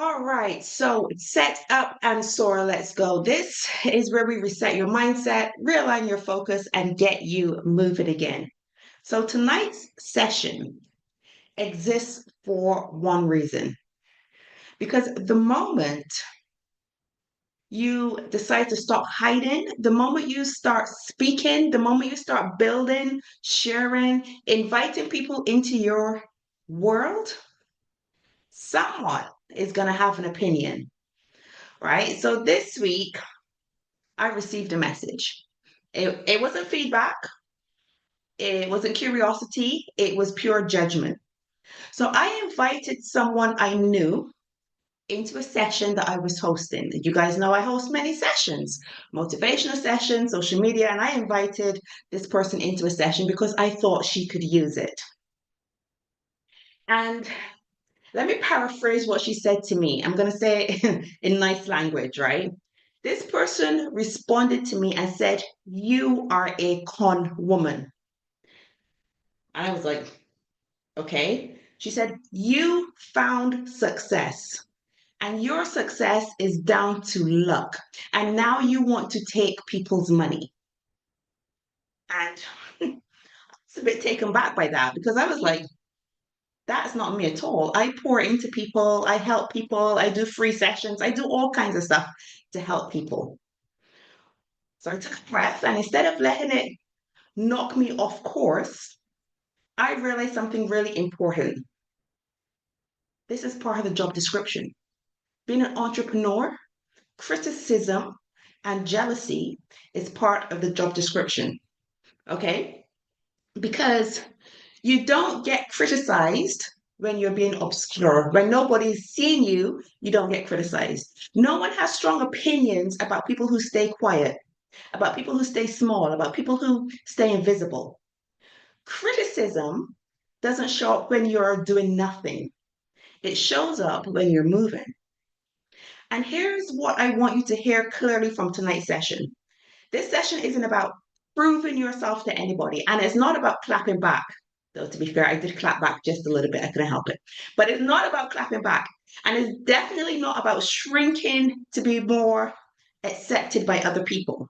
All right, so set up and soar. Let's go. This is where we reset your mindset, realign your focus, and get you moving again. So tonight's session exists for one reason because the moment you decide to stop hiding, the moment you start speaking, the moment you start building, sharing, inviting people into your world, someone is going to have an opinion, right? So this week, I received a message. It wasn't feedback, it wasn't curiosity, it was pure judgment. So I invited someone I knew into a session that I was hosting. You guys know I host many sessions, motivational sessions, social media, and I invited this person into a session because I thought she could use it. And let me paraphrase what she said to me. I'm going to say it in nice language, right? This person responded to me and said, "You are a con woman." And I was like, okay. She said, "You found success, and your success is down to luck. And now you want to take people's money." And I was a bit taken back by that because I was like, that's not me at all. I pour into people, I help people, I do free sessions, I do all kinds of stuff to help people. So I took a breath, and instead of letting it knock me off course, I realized something really important. This is part of the job description. Being an entrepreneur, criticism and jealousy is part of the job description. Okay? Because you don't get criticized when you're being obscure. When nobody's seeing you, you don't get criticized. No one has strong opinions about people who stay quiet, about people who stay small, about people who stay invisible. Criticism doesn't show up when you're doing nothing. It shows up when you're moving. And here's what I want you to hear clearly from tonight's session. This session isn't about proving yourself to anybody, and it's not about clapping back. Though, to be fair, I did clap back just a little bit. I couldn't help it. But it's not about clapping back. And it's definitely not about shrinking to be more accepted by other people.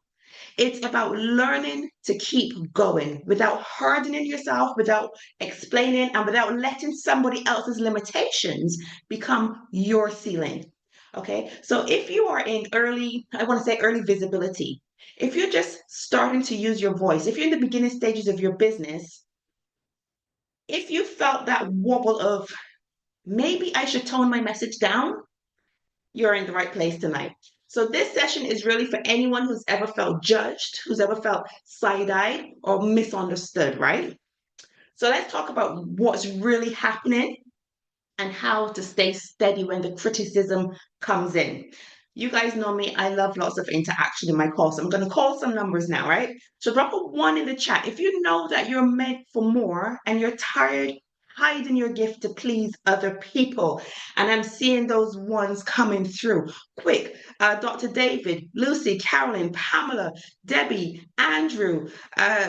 It's about learning to keep going without hardening yourself, without explaining, and without letting somebody else's limitations become your ceiling. Okay. So if you are in early, I want to say early visibility, if you're just starting to use your voice, if you're in the beginning stages of your business, if you felt that wobble of maybe I should tone my message down, you're in the right place tonight. So this session is really for anyone who's ever felt judged, who's ever felt side-eyed or misunderstood, right? So let's talk about what's really happening and how to stay steady when the criticism comes in. You guys know me, I love lots of interaction in my calls. So I'm going to call some numbers now, right? So drop a one in the chat if you know that you're meant for more and you're tired hiding your gift to please other people. And I'm seeing those ones coming through. Quick, Dr. David, Lucy, Carolyn, Pamela, Debbie, Andrew, uh,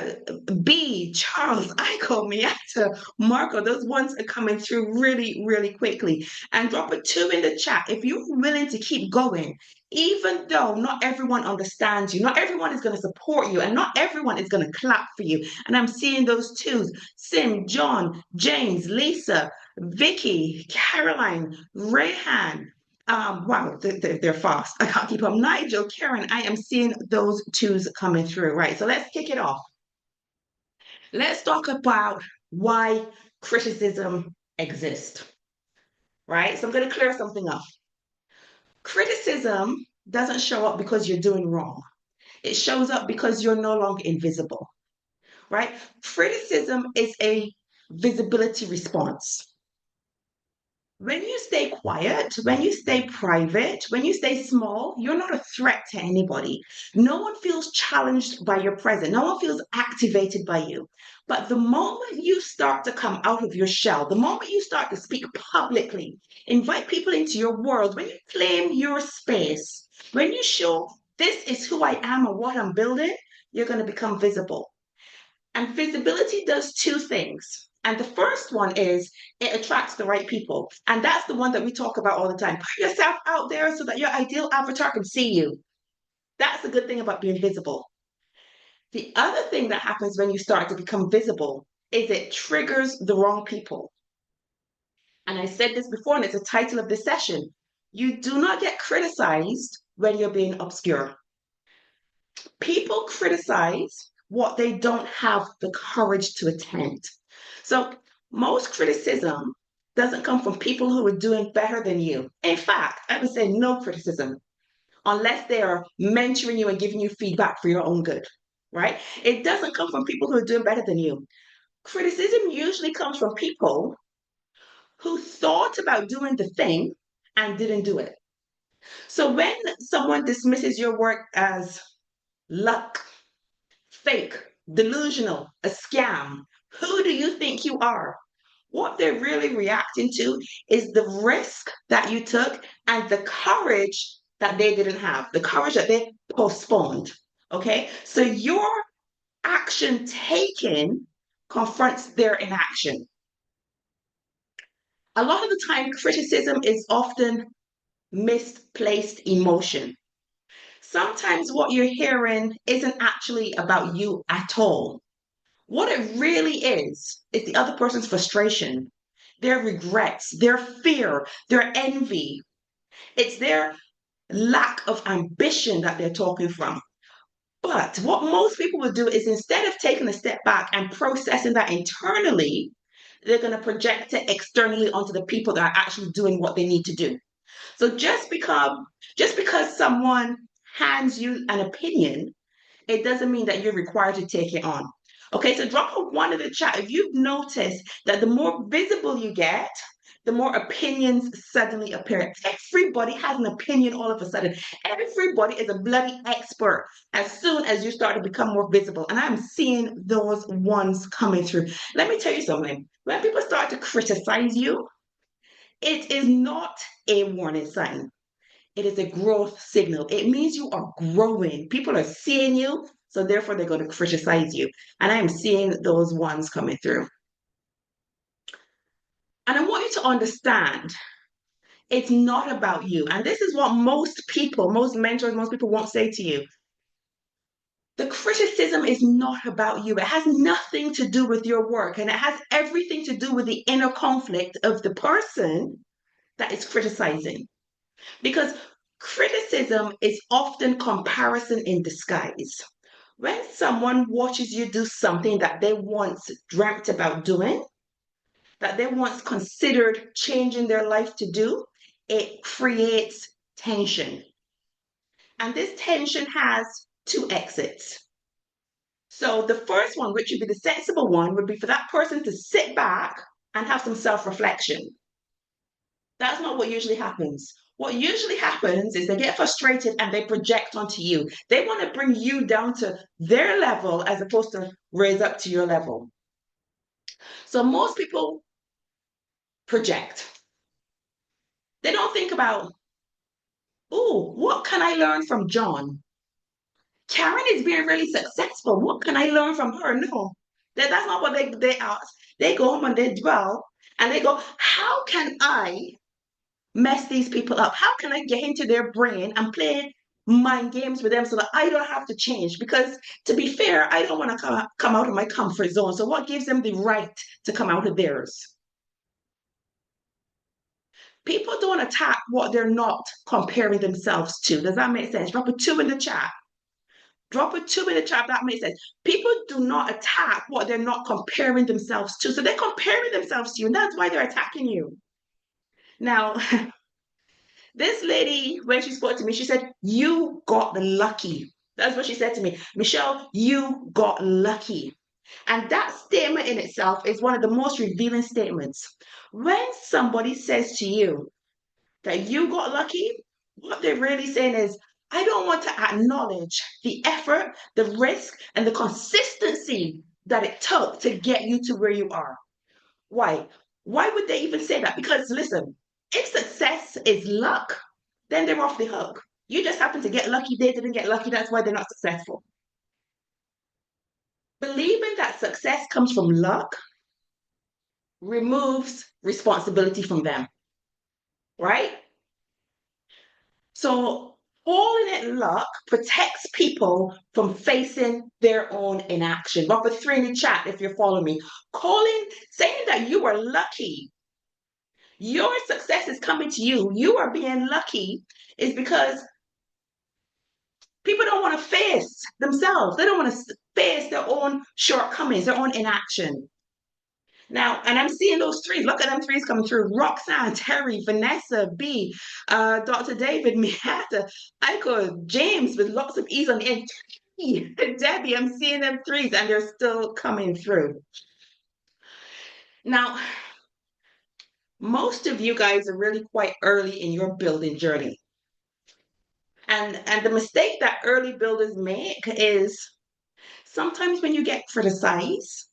B, Charles, Iko, Miata, Marco, those ones are coming through really, really quickly. And drop a two in the chat if you're willing to keep going, even though not everyone understands you, not everyone is going to support you, and not everyone is going to clap for you. And I'm seeing those twos: Sim, John, James, Lisa, Vicky, Caroline, Rayhan. Wow, they're fast. I can't keep up. Nigel, Karen, I am seeing those twos coming through. Right. So let's kick it off. Let's talk about why criticism exists. Right. So I'm going to clear something up. Criticism doesn't show up because you're doing wrong. It shows up because you're no longer invisible, right? Criticism is a visibility response. When you stay quiet, when you stay private, when you stay small, you're not a threat to anybody. No one feels challenged by your presence. No one feels activated by you. But the moment you start to come out of your shell, the moment you start to speak publicly, invite people into your world, when you claim your space, when you show this is who I am and what I'm building, you're going to become visible. And visibility does two things. And the first one is it attracts the right people. And that's the one that we talk about all the time. Put yourself out there so that your ideal avatar can see you. That's the good thing about being visible. The other thing that happens when you start to become visible is it triggers the wrong people. And I said this before, and it's the title of this session. You do not get criticized when you're being obscure. People criticize what they don't have the courage to attend. So most criticism doesn't come from people who are doing better than you. In fact, I would say no criticism unless they are mentoring you and giving you feedback for your own good, right? It doesn't come from people who are doing better than you. Criticism usually comes from people who thought about doing the thing and didn't do it. So when someone dismisses your work as luck, fake, delusional, a scam, who do you think you are? What they're really reacting to is the risk that you took and the courage that they didn't have, the courage that they postponed. Okay. So your action taken confronts their inaction. A lot of the time, criticism is often misplaced emotion. Sometimes what you're hearing isn't actually about you at all. What it really is the other person's frustration, their regrets, their fear, their envy. It's their lack of ambition that they're talking from. But what most people will do is instead of taking a step back and processing that internally, they're going to project it externally onto the people that are actually doing what they need to do. So just because someone hands you an opinion, it doesn't mean that you're required to take it on. Okay, so drop a one in the chat if you've noticed that the more visible you get, the more opinions suddenly appear. Everybody has an opinion all of a sudden. Everybody is a bloody expert as soon as you start to become more visible. And I'm seeing those ones coming through. Let me tell you something. When people start to criticize you, it is not a warning sign. It is a growth signal. It means you are growing. People are seeing you, so therefore they're going to criticize you. And I am seeing those ones coming through. And I want you to understand it's not about you. And this is what most people, most mentors, most people won't say to you. The criticism is not about you. It has nothing to do with your work, and it has everything to do with the inner conflict of the person that is criticizing. Because criticism is often comparison in disguise. When someone watches you do something that they once dreamt about doing, that they once considered changing their life to do, it creates tension. And this tension has two exits. So the first one, which would be the sensible one, would be for that person to sit back and have some self-reflection. That's not what usually happens. What usually happens is they get frustrated and they project onto you. They want to bring you down to their level as opposed to raise up to your level. So most people project. They don't think about, oh, what can I learn from John? Karen is being really successful. What can I learn from her? No, that's not what they ask. They go home and they dwell and they go, how can I mess these people up? How can I get into their brain and play mind games with them so that I don't have to change? Because to be fair, I don't want to come out of my comfort zone. So what gives them the right to come out of theirs? People don't attack what they're not comparing themselves to. Does that make sense? Drop a two in the chat. Drop a two in the chat. That makes sense. People do not attack what they're not comparing themselves to. So they're comparing themselves to you, and that's why they're attacking you. Now, this lady, when she spoke to me, she said, you got lucky. That's what she said to me. Michelle, you got lucky. And that statement in itself is one of the most revealing statements. When somebody says to you that you got lucky, what they're really saying is, I don't want to acknowledge the effort, the risk, and the consistency that it took to get you to where you are. Why? Why would they even say that? Because listen, if success is luck, then they're off the hook. You just happen to get lucky. They didn't get lucky. That's why they're not successful. Believing that success comes from luck removes responsibility from them, right? So calling it luck protects people from facing their own inaction. But for three in the chat, if you're following me, saying that you are lucky, your success is coming to you, you are being lucky, is because people don't want to face themselves. They don't want to face their own shortcomings, their own inaction. Now, and I'm seeing those threes. Look at them threes coming through. Roxanne, Terry, Vanessa, B, Dr. David, Miata, Aiko, James with lots of E's on the end. Debbie, I'm seeing them threes and they're still coming through. Now, most of you guys are really quite early in your building journey. And the mistake that early builders make is sometimes when you get criticized,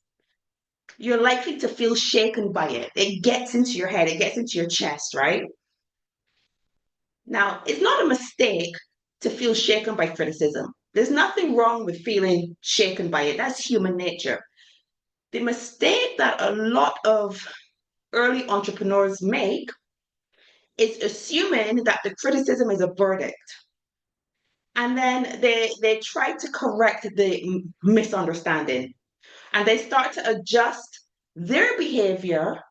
you're likely to feel shaken by it. It gets into your head, it gets into your chest, right? Now, it's not a mistake to feel shaken by criticism. There's nothing wrong with feeling shaken by it. That's human nature. The mistake that a lot of early entrepreneurs make is assuming that the criticism is a verdict. And then they try to correct the misunderstanding and they start to adjust their behavior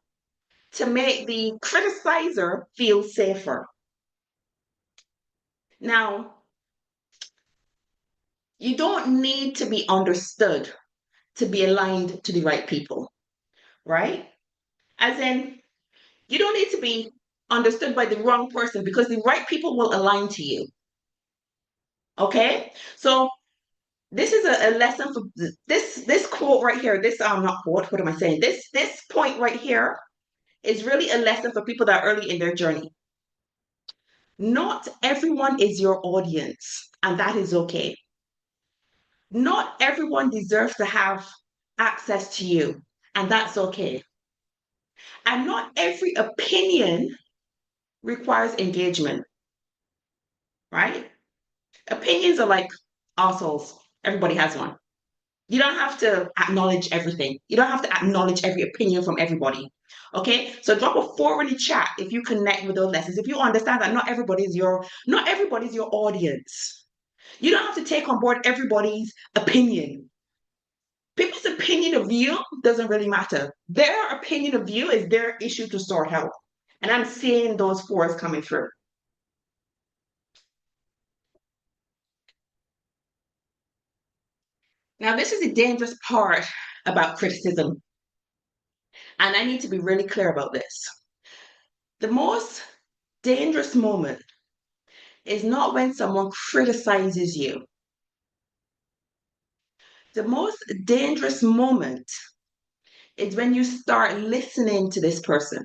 to make the criticizer feel safer. Now, you don't need to be understood to be aligned to the right people, right? As in, you don't need to be understood by the wrong person because the right people will align to you. Okay? So this is a lesson for this quote right here. This not quote, what am I saying? This point right here is really a lesson for people that are early in their journey. Not everyone is your audience, and that is okay. Not everyone deserves to have access to you, and that's okay. And not every opinion requires engagement, right? Opinions are like assholes. Everybody has one. You don't have to acknowledge everything. You don't have to acknowledge every opinion from everybody. Okay, so drop a 4 in the chat if you connect with those lessons. If you understand that not everybody's your audience. You don't have to take on board everybody's opinion. People's opinion of you doesn't really matter. Their opinion of you is their issue to sort out. And I'm seeing those 4s coming through. Now, this is a dangerous part about criticism. And I need to be really clear about this. The most dangerous moment is not when someone criticizes you. The most dangerous moment is when you start listening to this person.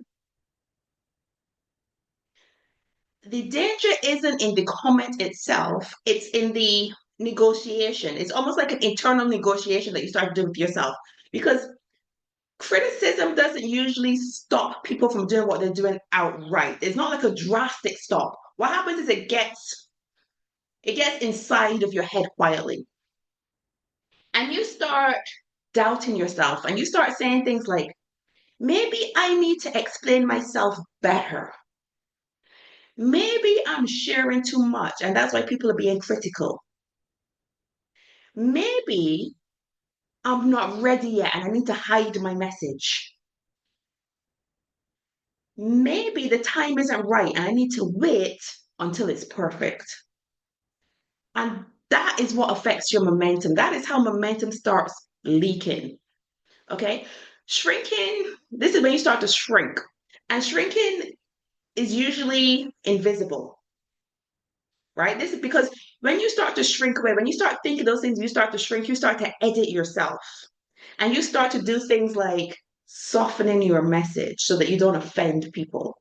The danger isn't in the comment itself, it's in the negotiation. It's almost like an internal negotiation that you start doing with yourself. Because criticism doesn't usually stop people from doing what they're doing outright. It's not like a drastic stop. What happens is it gets inside of your head quietly. And you start doubting yourself and you start saying things like, maybe I need to explain myself better. Maybe I'm sharing too much and that's why people are being critical. Maybe I'm not ready yet and I need to hide my message. Maybe the time isn't right and I need to wait until it's perfect. And that is what affects your momentum. That is how momentum starts leaking. Okay. Shrinking, this is when you start to shrink. And shrinking is usually invisible, right? This is because when you start to shrink away, when you start thinking those things, you start to shrink, you start to edit yourself. And you start to do things like softening your message so that you don't offend people.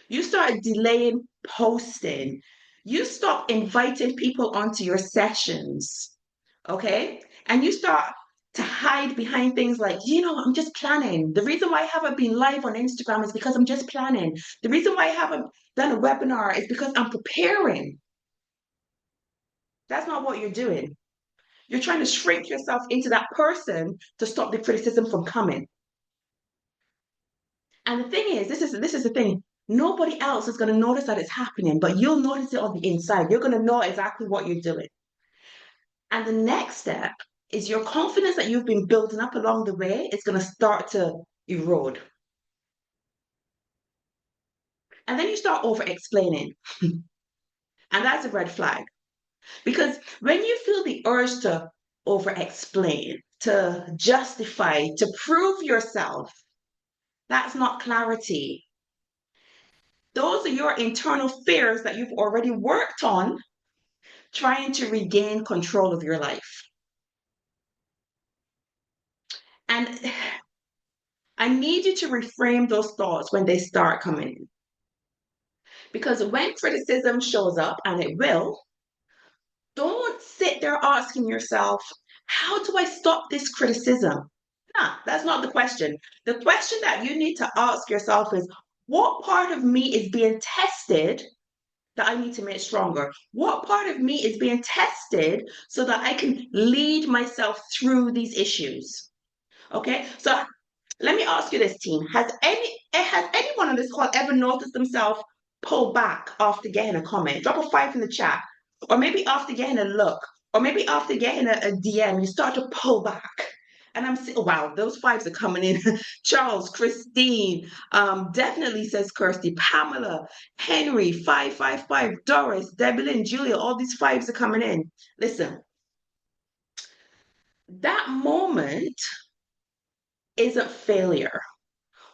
You start delaying posting. You stop inviting people onto your sessions, okay? And you start to hide behind things like, I'm just planning. The reason why I haven't been live on Instagram is because I'm just planning. The reason why I haven't done a webinar is because I'm preparing. That's not what you're doing. You're trying to shrink yourself into that person to stop the criticism from coming. And the thing is, this is the thing. Nobody else is going to notice that it's happening, but you'll notice it on the inside. You're going to know exactly what you're doing. And the next step is your confidence that you've been building up along the way is going to start to erode. And then you start over explaining. And that's a red flag. Because when you feel the urge to over explain, to justify, to prove yourself, that's not clarity. Those are your internal fears that you've already worked on trying to regain control of your life. And I need you to reframe those thoughts when they start coming in. Because when criticism shows up, and it will, don't sit there asking yourself, how do I stop this criticism? Nah, that's not the question. The question that you need to ask yourself is, what part of me is being tested that I need to make stronger? What part of me is being tested so that I can lead myself through these issues? Okay, so let me ask you this, team. Has anyone on this call ever noticed themselves pull back after getting a comment? Drop a 5 in the chat. Or maybe after getting a look, or maybe after getting a DM, you start to pull back. And I'm saying, oh, wow, those 5s are coming in. Charles, Christine, definitely says Kirsty, Pamela, Henry, 555, Doris, Debbie Lynn, Julia, all these 5s are coming in. Listen, that moment isn't failure.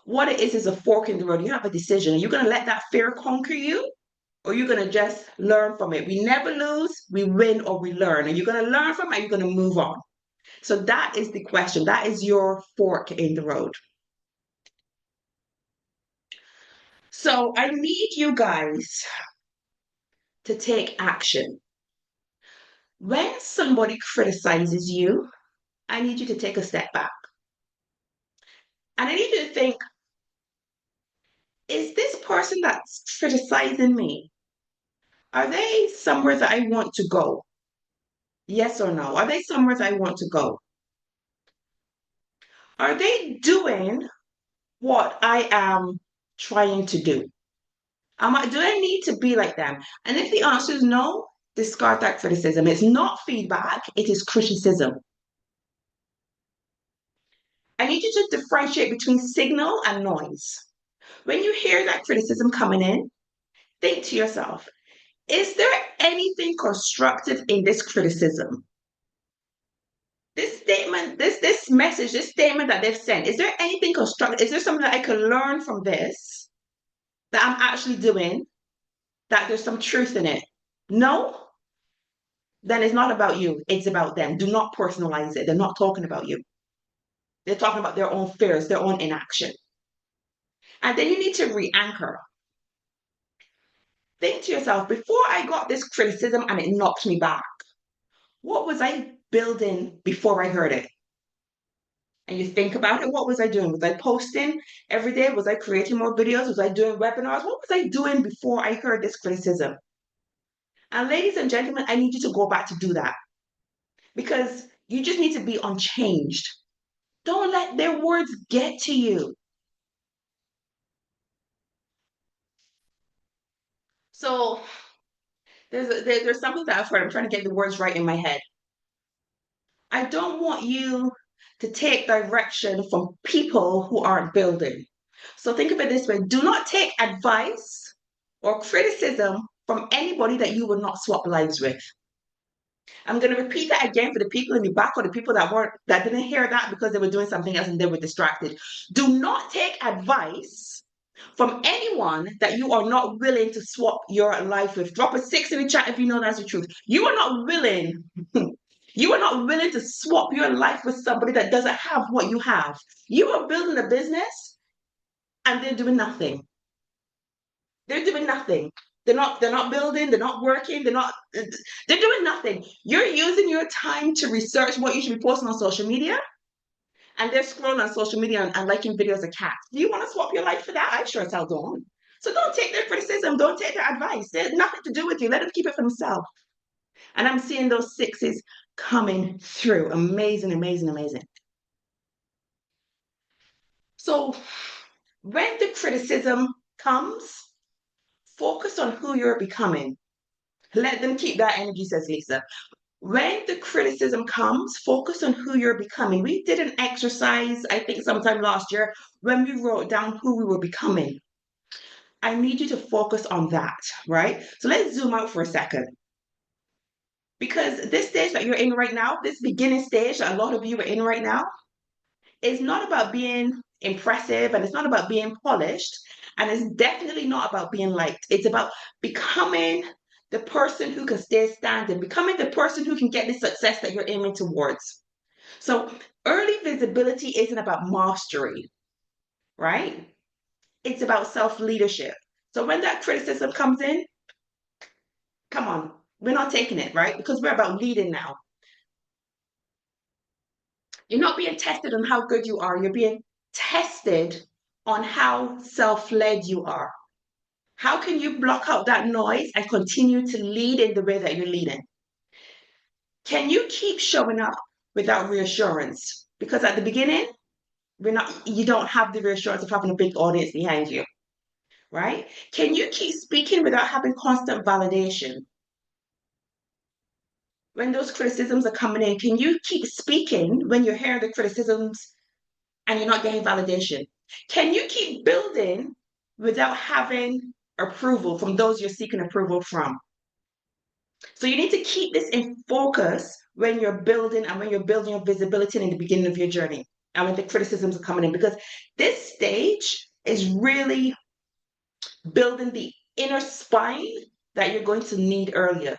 What it is a fork in the road. You have a decision. Are you going to let that fear conquer you? Or are you going to just learn from it? We never lose, we win or we learn. Are you going to learn from it? Are you going to move on? So that is the question. That is your fork in the road. So I need you guys to take action. When somebody criticizes you, I need you to take a step back. And I need you to think, is this person that's criticizing me, are they somewhere that I want to go? Yes or no? Are they somewhere that I want to go? Are they doing what I am trying to do? Do I need to be like them? And if the answer is no, discard that criticism. It's not feedback, it is criticism. I need you to differentiate between signal and noise. When you hear that criticism coming in, think to yourself, is there anything constructive in this criticism? This statement, this message, this statement that they've sent, is there anything constructive? Is there something that I could learn from this that I'm actually doing, that there's some truth in it? No? Then it's not about you. It's about them. Do not personalize it. They're not talking about you. They're talking about their own fears, their own inaction. And then you need to re-anchor. Think to yourself, before I got this criticism and it knocked me back, what was I building before I heard it? And you think about it, what was I doing? Was I posting every day? Was I creating more videos? Was I doing webinars? What was I doing before I heard this criticism? And ladies and gentlemen, I need you to go back to do that because you just need to be unchanged. Don't let their words get to you. So there's something that I've heard. I'm trying to get the words right in my head. I don't want you to take direction from people who aren't building. So think of it this way. Do not take advice or criticism from anybody that you will not swap lives with. I'm going to repeat that again for the people in the back or the people that didn't hear that because they were doing something else and they were distracted. Do not take advice from anyone that you are not willing to swap your life with. Drop a 6 in the chat if you know that's the truth. You are not willing. You are not willing to swap your life with somebody that doesn't have what you have. You are building a business and they're doing nothing. They're doing nothing. They're not building, they're not working, they're doing nothing. You're using your time to research what you should be posting on social media, and they're scrolling on social media and liking videos of cats. Do you want to swap your life for that? I sure as hell don't. So don't take their criticism, don't take their advice. There's nothing to do with you. Let them keep it for themselves. And I'm seeing those 6s coming through. Amazing, amazing, amazing. So When the criticism comes, focus on who you're becoming. Let them keep that energy, says Lisa. When the criticism comes, focus on who you're becoming. We did an exercise, I think sometime last year, when we wrote down who we were becoming. I need you to focus on that, right? So let's zoom out for a second. Because this stage that you're in right now, this beginning stage that a lot of you are in right now, is not about being impressive and it's not about being polished. And it's definitely not about being liked. It's about becoming the person who can stay standing, becoming the person who can get the success that you're aiming towards. So early visibility isn't about mastery, right? It's about self-leadership. So when that criticism comes in, come on, we're not taking it, right? Because we're about leading now. You're not being tested on how good you are. You're being tested on how self-led you are. How can you block out that noise and continue to lead in the way that you're leading? Can you keep showing up without reassurance? Because at the beginning, you don't have the reassurance of having a big audience behind you, right? Can you keep speaking without having constant validation? When those criticisms are coming in, can you keep speaking when you're hearing the criticisms and you're not getting validation? Can you keep building without having approval from those you're seeking approval from? So you need to keep this in focus when you're building and when you're building your visibility in the beginning of your journey and when the criticisms are coming in, because this stage is really building the inner spine that you're going to need earlier.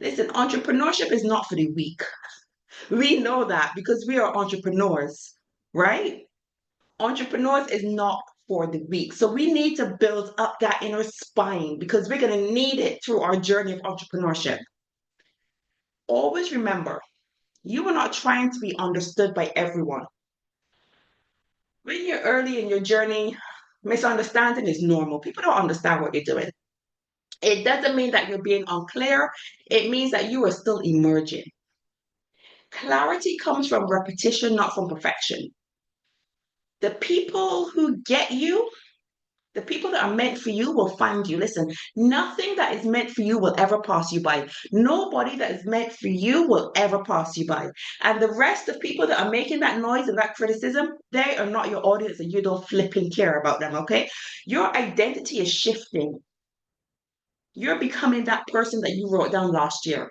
Listen, entrepreneurship is not for the weak. We know that because we are entrepreneurs, right? Entrepreneurs is not for the weak. So we need to build up that inner spine because we're going to need it through our journey of entrepreneurship. Always remember, you are not trying to be understood by everyone. When you're early in your journey, misunderstanding is normal. People don't understand what you're doing. It doesn't mean that you're being unclear. It means that you are still emerging. Clarity comes from repetition, not from perfection. The people who get you, the people that are meant for you will find you. Listen, nothing that is meant for you will ever pass you by. Nobody that is meant for you will ever pass you by. And the rest of people that are making that noise and that criticism, they are not your audience and you don't flipping care about them, okay? Your identity is shifting. You're becoming that person that you wrote down last year.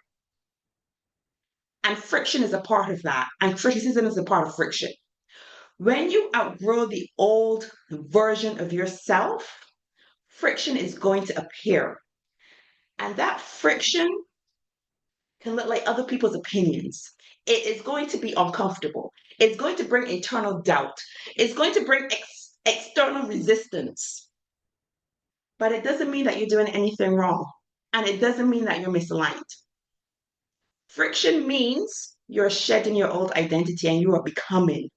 And friction is a part of that. And criticism is a part of friction. When you outgrow the old version of yourself, friction is going to appear. And that friction can look like other people's opinions. It is going to be uncomfortable. It's going to bring internal doubt. It's going to bring external resistance. But it doesn't mean that you're doing anything wrong. And it doesn't mean that you're misaligned. Friction means you're shedding your old identity and you are becoming.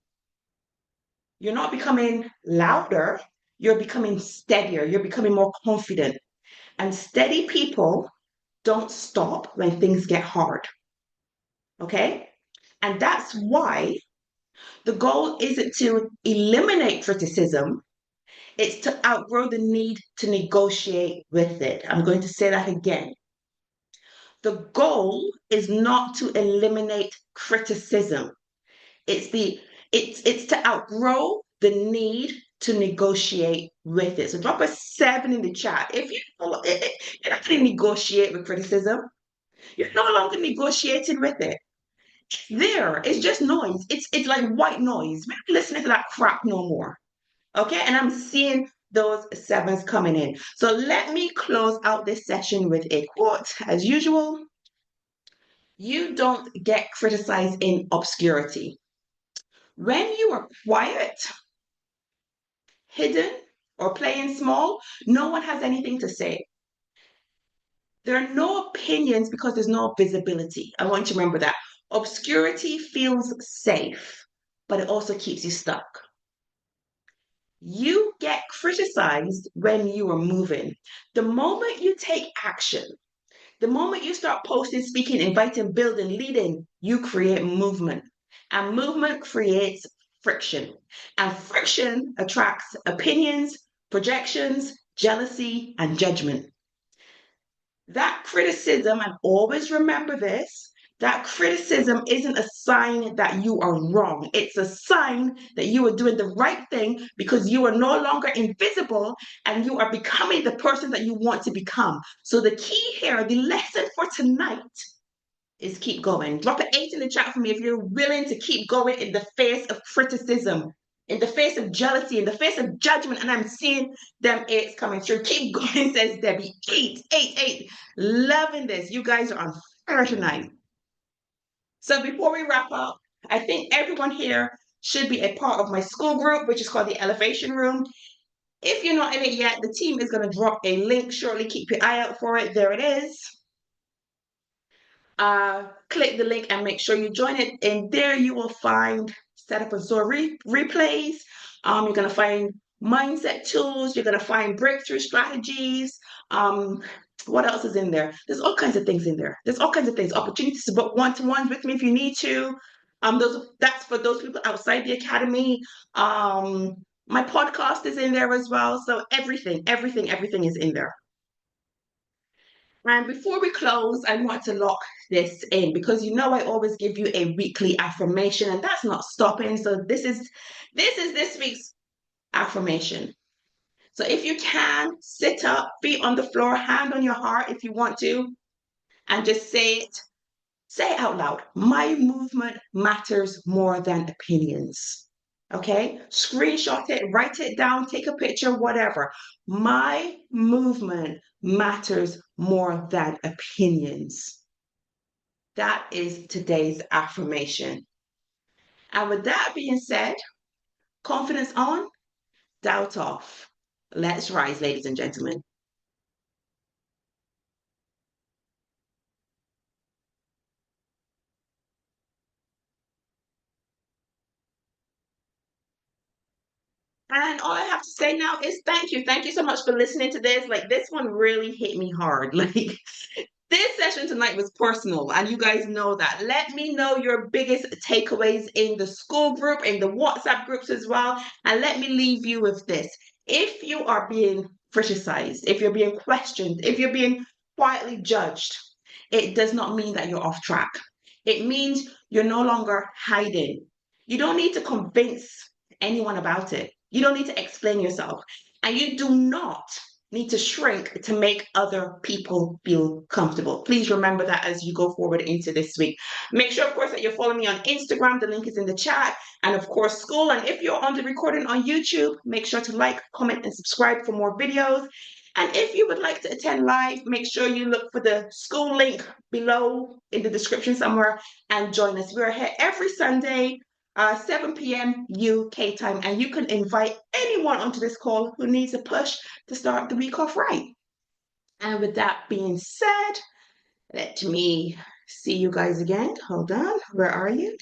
You're not becoming louder, you're becoming steadier, you're becoming more confident. And steady people don't stop when things get hard. Okay? And that's why the goal isn't to eliminate criticism, it's to outgrow the need to negotiate with it. I'm going to say that again. The goal is not to eliminate criticism. It's to outgrow the need to negotiate with it. So drop a 7 in the chat. If you're not going to negotiate with criticism, you're no longer negotiating with it. It's just noise. It's like white noise. We're not listening to that crap no more. Okay, and I'm seeing those 7s coming in. So let me close out this session with a quote. As usual, you don't get criticized in obscurity. When you are quiet, hidden, or playing small, no one has anything to say. There are no opinions because there's no visibility. I want you to remember that. Obscurity feels safe, but it also keeps you stuck. You get criticized when you are moving. The moment you take action, the moment you start posting, speaking, inviting, building, leading, you create movement. And movement creates friction. And friction attracts opinions, projections, jealousy, and judgment. That criticism, and always remember this, that criticism isn't a sign that you are wrong. It's a sign that you are doing the right thing because you are no longer invisible and you are becoming the person that you want to become. So the key here, the lesson for tonight is keep going. Drop an 8 in the chat for me if you're willing to keep going in the face of criticism, in the face of jealousy, in the face of judgment. And I'm seeing them 8s coming through. Keep going, says Debbie. 8, 8, 8. Loving this. You guys are on fire tonight. So before we wrap up, I think everyone here should be a part of my school group, which is called the Elevation Room. If you're not in it yet, the team is going to drop a link shortly. Keep your eye out for it. There it is. Click the link and make sure you join it. And there you will find Set Up Soar replays. You're going to find mindset tools. You're going to find breakthrough strategies. What else is in there? There's all kinds of things in there. There's all kinds of things. Opportunities to book one-to-ones with me if you need to. That's for those people outside the academy. My podcast is in there as well. So everything is in there. And before we close, I want to lock this in because you know I always give you a weekly affirmation, and that's not stopping. So this is this week's affirmation. So if you can, sit up, feet on the floor, hand on your heart if you want to, and just say it. Say it out loud. My movement matters more than opinions. Okay? Screenshot it, write it down, take a picture, whatever. My movement matters more than opinions. That is today's affirmation. And with that being said, confidence on, doubt off. Let's rise, ladies and gentlemen. And all I have to say now is thank you. Thank you so much for listening to this. Like, this one really hit me hard. Like, this session tonight was personal, and you guys know that. Let me know your biggest takeaways in the school group, in the WhatsApp groups as well. And let me leave you with this. If you are being criticized, if you're being questioned, if you're being quietly judged, it does not mean that you're off track. It means you're no longer hiding. You don't need to convince anyone about it. You don't need to explain yourself. And you do not need to shrink to make other people feel comfortable. Please remember that as you go forward into this week. Make sure, of course, that you're following me on Instagram. The link is in the chat. And of course, school. And if you're on the recording on YouTube, make sure to like, comment, and subscribe for more videos. And if you would like to attend live, make sure you look for the school link below in the description somewhere and join us. We're here every Sunday, 7 p.m. UK time, and you can invite anyone onto this call who needs a push to start the week off right. And with that being said, let me see you guys again. Hold on. Where are you?